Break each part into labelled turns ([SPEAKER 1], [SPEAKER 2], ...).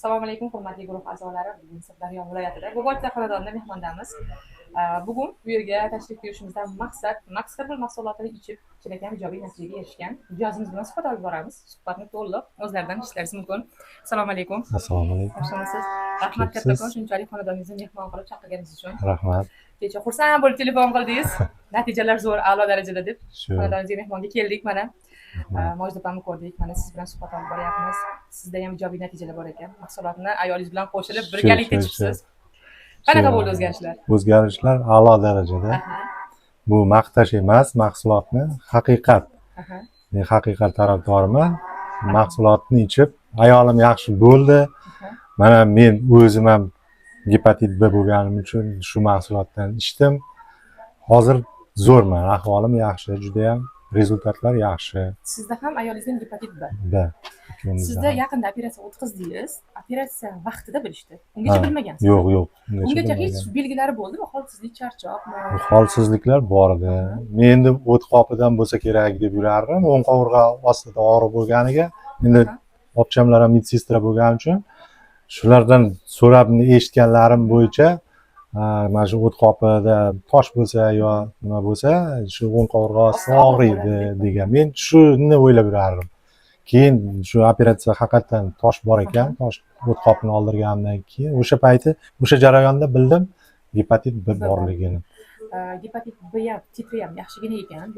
[SPEAKER 1] Assalomu alaykum hurmatli guruh a'zolari. Bugun Sirdaryo viloyatida Go'g'olcha xonadonida mehmondamiz. Bugun bu yerga tashrif buyurishimizdan maqsad Max Herbal mahsulotini ichib, chinakam ijobiy natijaga erishgan mijozimiz bilan suhbat olib boramiz. Suhbatni to'liq o'zlaridan eshitishlaringiz mumkin. Assalomu alaykum.
[SPEAKER 2] Assalomu alaykum.
[SPEAKER 1] Yaxshimisiz? Rahmat kattakon shunchalik xonadoningizga mehmon qilib chaqirganingiz uchun.
[SPEAKER 2] Rahmat.
[SPEAKER 1] Kecha xursand bo'lib telefon qildingiz. Natijalar zo'r, a'lo darajada deb.
[SPEAKER 2] Shu.
[SPEAKER 1] Xonadoningizga mehmonga keldik mana. Mo'jiza opamni ko'rdik. Mana siz bilan suhbat olib boryapmiz. Sizda ham ijobiy natijalar bor ekan. Mahsulotni ayolingiz bilan qo'shilib birgalikda ichibsiz. Qanaqa bo'ldi o'zgarishlar?
[SPEAKER 2] O'zgarishlar a'lo darajada. Bu maqtash emas, mahsulotni haqiqat. Men haqiqat tarafdoriman. Mahsulotni ichib, ayolim yaxshi bo'ldi. Mana men o'zim ham gepatit B bo'lganim uchun shu mahsulotdan ichdim. Hozir zo'rman, ahvolim yaxshi, juda ham rezultatlar yaxshi.
[SPEAKER 1] Sizda ham ayolingizda gepatit B.
[SPEAKER 2] B.
[SPEAKER 1] Sizda yaqinda operatsiya o'tkazdingiz. Operatsiya vaqtida bilishdi. Ungacha bilmagansiz.
[SPEAKER 2] Yo'q.
[SPEAKER 1] Ungacha hech belgilari bo'ldimi? Holsizlik, charchoqmi?
[SPEAKER 2] Holsizliklar bor edi. Men endi o't qopidan bo'lsa kerak deb yurardim. O'ng qovurg'a ostida og'riq bo'lganiga, endi opchamlar ham medsestra bo'lgani uchun shulardan so'rab eshitganlarim bo'yicha mana shu o't qopida tosh bo'lsa yo nima bo'lsa, shu o'ng qovurg'a ostida og'riydi degan. Men shuni o'ylab yurardim. Keyin shu operatsiya haqiqatan tosh bor ekan, tosh o't qopini oldirganimdan keyin o'sha payti, o'sha jarayonda bildim gepatit B borligini.
[SPEAKER 1] Gepatit B ham titri ham yaxshigina ekan.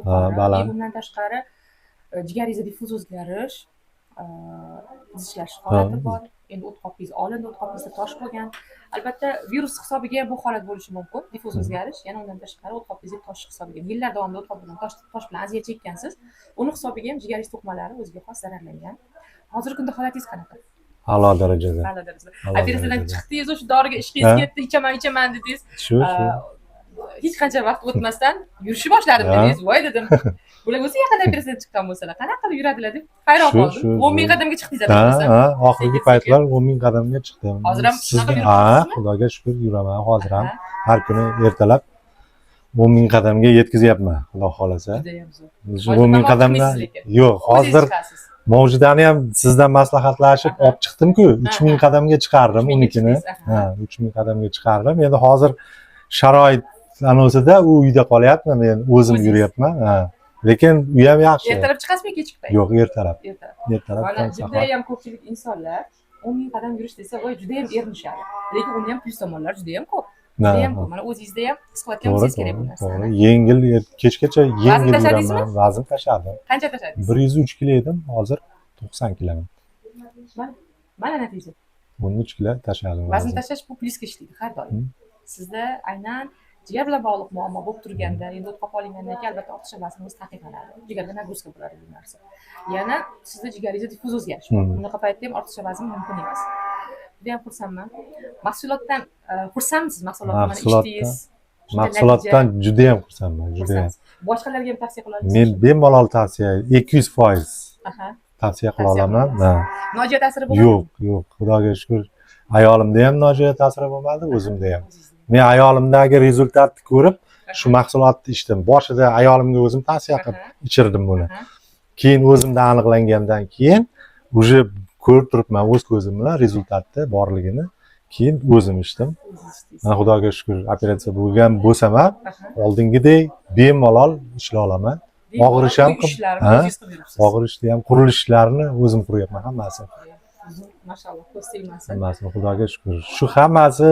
[SPEAKER 2] Baland.
[SPEAKER 1] Bundan tashqari jigaringizda diffuz o'zgarish, qizishlash holati bor. Endi o't qopingiz olindi, o't qopingizda tosh bo'lgan. Albatta, virus hisobiga ham bu holat bo'lishi mumkin. Diffuz o'zgarish, yana undan tashqari o't qopingizda tosh hisobiga. Yillar davomida o't qop bilan tosh bilan aziyat chekkansiz. Uni hisobiga ham jigaringiz to'qimalari o'ziga xos zararlangan. Hozirgi kunda holatingiz qanaqa?
[SPEAKER 2] A'lo darajada.
[SPEAKER 1] A'lo darajada. Operatsiyadan chiqdingiz, o'sha doriga ishqingiz ketdi, ichaman dedingiz.
[SPEAKER 2] Shu.
[SPEAKER 1] Hech qancha vaqt o'tmasdan yurishni boshladim dedingiz. Voy dedim. Bular o'zi yaqin operatsiyadan chiqqan bo'lsalar, qanaqa qilib yuradilar deb hayron qoldim. 10 ming qadamga chiqdingiz operatsiyadan.
[SPEAKER 2] Oxirgi paytlar 10 ming qadamga chiqdim.
[SPEAKER 1] Hozir ham shunaqa yuribsizmi?
[SPEAKER 2] Xudoga shukr yuraman. Hozir ham har kuni ertalab 10 ming qadamga yetkazyapman, Xudo xolasa.
[SPEAKER 1] Juda ham zo'r.
[SPEAKER 2] 10 ming qadamdan yo'q, hozir Mavjudani ham sizdan maslahatlashib olib chiqdim-ku, 3 ming qadamga chiqardim unikini. 3 ming qadamga chiqardim. Endi hozir sharoit anosida u uyda qolyapman, men o'zim yuryapman. Lekin u ham yaxshi.
[SPEAKER 1] Ertalab chiqasizmi, kechki payt?
[SPEAKER 2] Yo'q, ertalab.
[SPEAKER 1] Ertalab. Mana juda ham ko'pchilik insonlar 10 ming qadam yurish desa, voy juda ham erinishadi. Lekin uni ham plyus tomonlari juda ham ko'p. Juda ham ko'p. Mana o'zingizda ham his qilayotgan bo'lsangiz kerak bu narsani.
[SPEAKER 2] Yengil, kechgacha yengil yuraman. Vazn tashladim.
[SPEAKER 1] Qancha tashladingiz?
[SPEAKER 2] 103 kilo edim, hozir 90 kiloman.
[SPEAKER 1] Mana natija.
[SPEAKER 2] 13 kilo tashladim.
[SPEAKER 1] Vazn tashlash bu plyusga ishlaydi har doim. Sizda aynan jigar bilan bog'liq muammo bo'lib turganda, endi o't qop olingandan keyin albatta ortiqcha vazn o'zi taqiqlanadi. Jigarga nagruska bo'ladi bu narsa. Yana sizda jigaringizda diffuz o'zgarish bor. Bunaqa paytda ham ortiqcha vazn mumkin emas. Juda ham xursandman. Mahsulotdan xursandmisiz? Mahsulotni ichdingiz.
[SPEAKER 2] Mahsulotdan juda ham xursandman, juda ham.
[SPEAKER 1] Boshqalarga ham tavsiya qila olasiz?
[SPEAKER 2] Men bemalol tavsiya 200% tavsiya qila olaman.
[SPEAKER 1] Nojo'ya ta'siri bo'lmadimi?
[SPEAKER 2] Yo'q, Xudoga shukr. Ayolimda ham nojo'ya ta'siri bo'lmadi, o'zimda ham. Men ayolimdagi rezultatni ko'rib, shu mahsulotni ichdim. Boshida ayolimga o'zim tavsiya qilib ichirdim buni. Keyin o'zimda aniqlangandan keyin уже ko'rib turibman o'z ko'zim bilan rezultatni borligini. Keyin o'zim ichdim. Mana Xudoga shukr, operatsiya bo'lgan bo'lsam ham oldingidek bemalol ishlay olaman. Og'irish ham og'irishni ham qurilishlarni o'zim quryapman hammasi.
[SPEAKER 1] Mashalloh, ko'z tegmasin.
[SPEAKER 2] Hammasi Xudoga shukr. Shu hammasi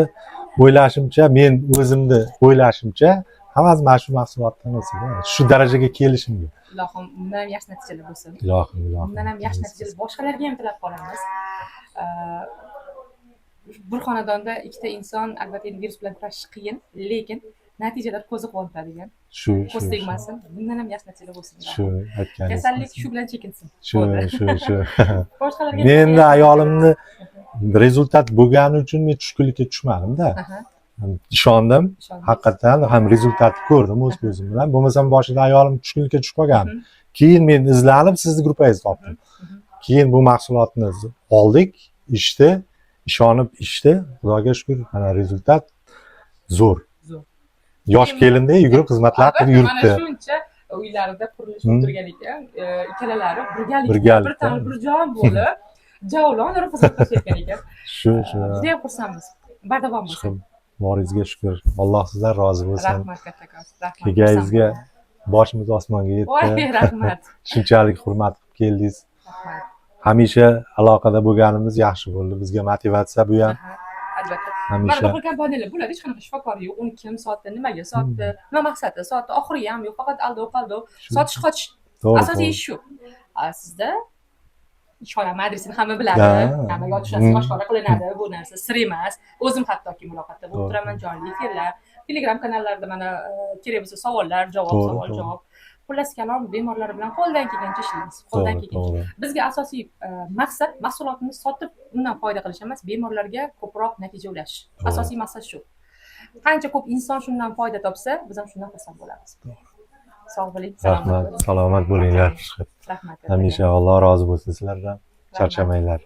[SPEAKER 2] o'ylashimcha, men o'zimni o'ylashimcha, hammasi mana shu mahsulotdan o'sadi. Shu darajaga kelishimga.
[SPEAKER 1] Ilohim, undan ham yaxshi natijalar bo'lsin.
[SPEAKER 2] Ilohim.
[SPEAKER 1] Undan ham yaxshi natijalar boshqalarga ham tilab qolamiz. Bir xonadonda ikkita inson albatta virus bilan kurashish qiyin, lekin natijalar ko'zi quvontiradigan.
[SPEAKER 2] Shu.
[SPEAKER 1] Ko'z tegmasin. Bundan ham yaxshi natijalar bo'lsin.
[SPEAKER 2] Shu aytganingiz.
[SPEAKER 1] Kasallik shu bilan chekinsin.
[SPEAKER 2] Shu.
[SPEAKER 1] Boshqalarga
[SPEAKER 2] Men ayolimni rezultat bo'lgani uchun men tushkunlikka tushmadim-da. Ishondim. Haqiqatan ham rezultatni ko'rdim o'z ko'zim bilan. Bo'lmasam boshida ayolim tushkunlikka tushib qolgan. Keyin men izlanib sizni gruppangizni topdim. Keyin bu mahsulotni oldik, ichdi, ishonib ichdi. Xudoga shukr, mana rezultat zo'r. Yosh kelinday yugurib xizmatlar qilib yuribdi.
[SPEAKER 1] Mana shuncha uylarida qurilish o'tirgan ekan, ikkalalari birgalikda bir jon bo'lib javlon xizmat qilishayotgan ekan.
[SPEAKER 2] Shu
[SPEAKER 1] Juda ham xursandmiz. Bardavom bo'lsin.
[SPEAKER 2] chiqib boringizga shukur. Alloh sizdan rozi bo'lsin.
[SPEAKER 1] Rahmat kattakon. Rahmat.
[SPEAKER 2] Kelganingizga boshimiz osmonga
[SPEAKER 1] Voy,
[SPEAKER 2] yetdi.
[SPEAKER 1] rahmat.
[SPEAKER 2] Shunchalik hurmat qilib keldingiz.
[SPEAKER 1] Rahmat.
[SPEAKER 2] Hamisha aloqada bo'lganimiz yaxshi bo'ldi. Bizga motivatsiya bu ham
[SPEAKER 1] Aha, albatta. Mana
[SPEAKER 2] hamisha.
[SPEAKER 1] bir kompaniyalar bo'ladi, hech qanaqa shifokor yo'q. Uni kim sotdi, nimaga sotdi, nima maqsadi, sotdi, oxiriga ham yo'q, faqat aldov qaldov, sotish qochish.
[SPEAKER 2] To'g'ri,
[SPEAKER 1] Asosiy
[SPEAKER 2] to'g'ri.
[SPEAKER 1] ish shu. Sizda ishxonam adresini hamma biladi,
[SPEAKER 2] Ha.
[SPEAKER 1] hammaga ochishasi oshkora qilinadi, bu narsa sir emas. O'zim hattoki muloqotda bo'lib
[SPEAKER 2] To'g'ri.
[SPEAKER 1] turaman, jonli efirlar, Telegram kanallarida mana kerak bo'lsa savollar, javob,
[SPEAKER 2] To'g'ri,
[SPEAKER 1] savol,
[SPEAKER 2] to'g'ri.
[SPEAKER 1] javob. Xullas kalom bemorlar bilan qo'ldan kelgancha ishlaymiz, qo'ldan
[SPEAKER 2] To'g'ri,
[SPEAKER 1] kelgancha.
[SPEAKER 2] to'g'ri.
[SPEAKER 1] Bizga asosiy maqsad mahsulotni sotib undan foyda qilish emas, bemorlarga ko'proq natija ulashish.
[SPEAKER 2] To'g'ri.
[SPEAKER 1] Asosiy maqsad shu. Qancha ko'p inson shundan foyda topsa, biz ham shundan xursand bo'lamiz. Sog' bo'ling, salomat
[SPEAKER 2] Rahmat,
[SPEAKER 1] bo'ling.
[SPEAKER 2] salomat bo'linglar.
[SPEAKER 1] Rahmat.
[SPEAKER 2] Hamisha Alloh rozi bo'lsin sizlardan. Charchamanglar.